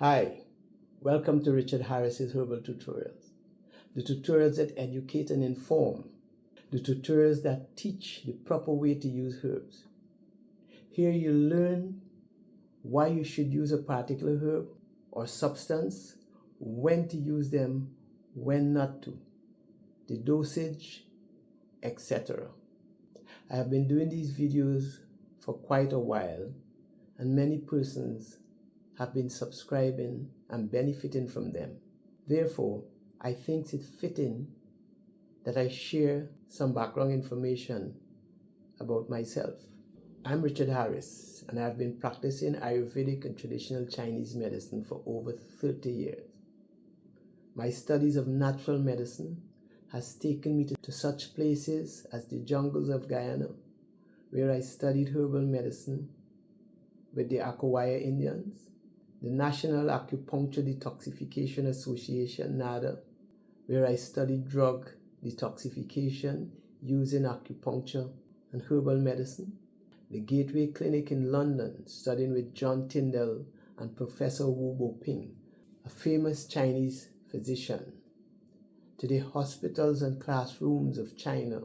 Hi, welcome to Richard Harris's Herbal Tutorials. The tutorials that educate and inform. The tutorials that teach the proper way to use herbs. Here you learn why you should use a particular herb or substance, when to use them, when not to, the dosage, etc. I have been doing these videos for quite a while, and many persons have been subscribing and benefiting from them. Therefore, I think it's fitting that I share some background information about myself. I'm Richard Harris, and I've been practicing Ayurvedic and traditional Chinese medicine for over 30 years. My studies of natural medicine has taken me to such places as the jungles of Guyana, where I studied herbal medicine with the Akawaya Indians, the National Acupuncture Detoxification Association, NADA, where I studied drug detoxification using acupuncture and herbal medicine, the Gateway Clinic in London, studying with John Tyndall and Professor Wu Bo-ping, a famous Chinese physician, to the hospitals and classrooms of China,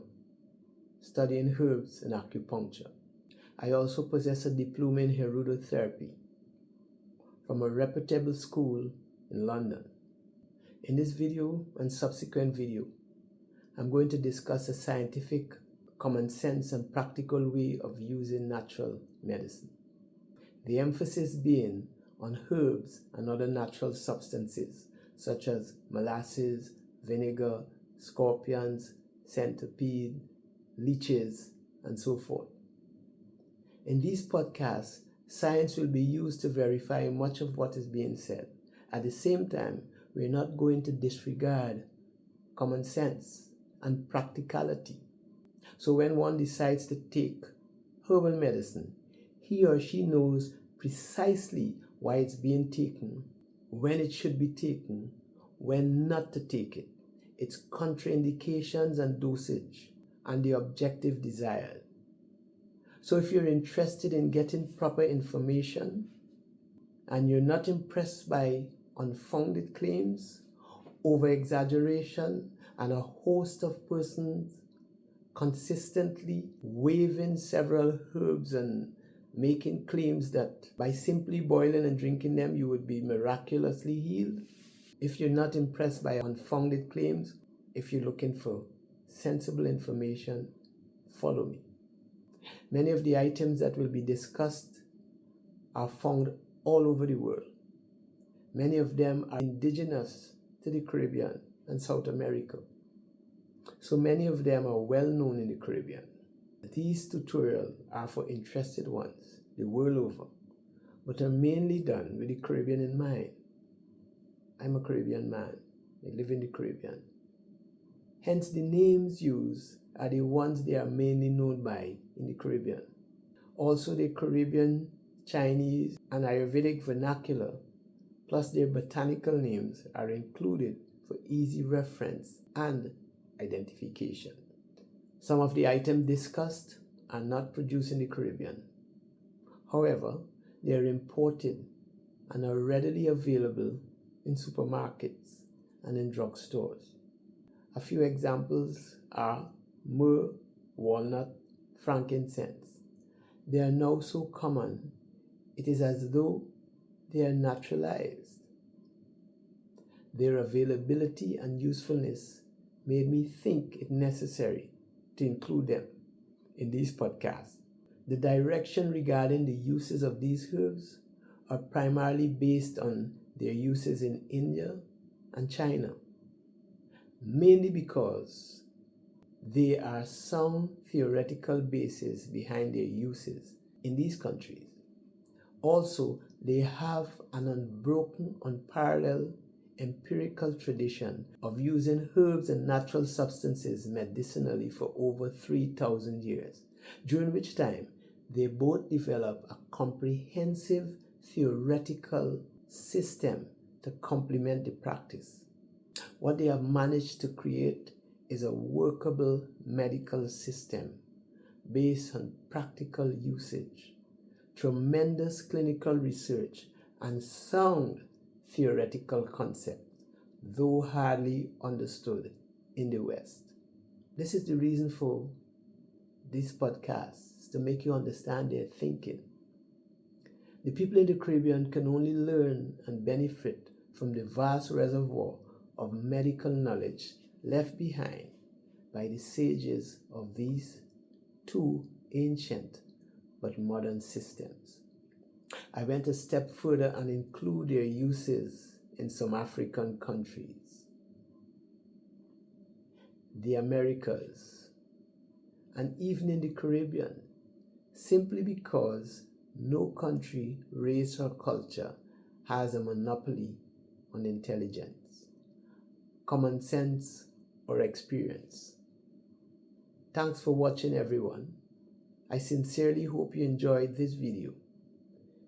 studying herbs and acupuncture. I also possess a diploma in Herudotherapy from a reputable school in London. In this video and subsequent video, I'm going to discuss a scientific, common sense and practical way of using natural medicine. The emphasis being on herbs and other natural substances such as molasses, vinegar, scorpions, centipede, leeches, and so forth. In these podcasts, science will be used to verify much of what is being said. At the same time, we're not going to disregard common sense and practicality. So when one decides to take herbal medicine, he or she knows precisely why it's being taken, when it should be taken, when not to take it, its contraindications and dosage, and the objective desired. So if you're interested in getting proper information and you're not impressed by unfounded claims, over-exaggeration, and a host of persons consistently waving several herbs and making claims that by simply boiling and drinking them you would be miraculously healed. If you're not impressed by unfounded claims, if you're looking for sensible information, follow me. Many of the items that will be discussed are found all over the world. Many of them are indigenous to the Caribbean and South America. So many of them are well known in the Caribbean. These tutorials are for interested ones the world over, but are mainly done with the Caribbean in mind. I'm a Caribbean man. I live in the Caribbean. Hence the names used are the ones they are mainly known by in the Caribbean. Also the Caribbean, Chinese, and Ayurvedic vernacular, plus their botanical names, are included for easy reference and identification. Some of the items discussed are not produced in the Caribbean. However, they are imported and are readily available in supermarkets and in drugstores. A few examples are myrrh, walnut, frankincense. They are now so common, it is as though they are naturalized. Their availability and usefulness made me think it necessary to include them in these podcasts. The direction regarding the uses of these herbs are primarily based on their uses in India and China, mainly because there are sound theoretical bases behind their uses in these countries. Also, they have an unbroken, unparalleled empirical tradition of using herbs and natural substances medicinally for over 3,000 years, during which time they both develop a comprehensive theoretical system to complement the practice. What they have managed to create is a workable medical system based on practical usage, tremendous clinical research, and sound theoretical concept, though hardly understood in the West. This is the reason for this podcast, to make you understand their thinking. The people in the Caribbean can only learn and benefit from the vast reservoir of medical knowledge left behind by the sages of these two ancient but modern systems. I went a step further and include their uses in some African countries, the Americas, and even in the Caribbean, simply because no country, race, or culture has a monopoly on intelligence, common sense, or experience. Thanks for watching, everyone. I sincerely hope you enjoyed this video.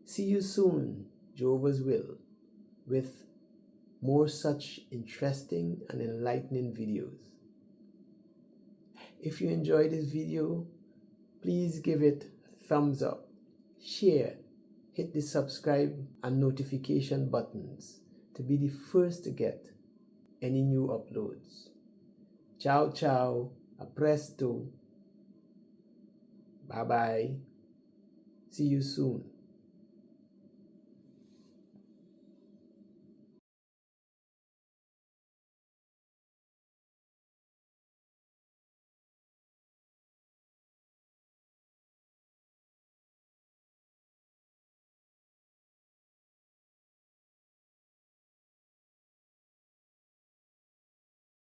See you soon, Jehovah's will, with more such interesting and enlightening videos. If you enjoyed this video, please give it a thumbs up, share, hit the subscribe and notification buttons to be the first to get any new uploads. Ciao, ciao, a presto, bye bye, see you soon.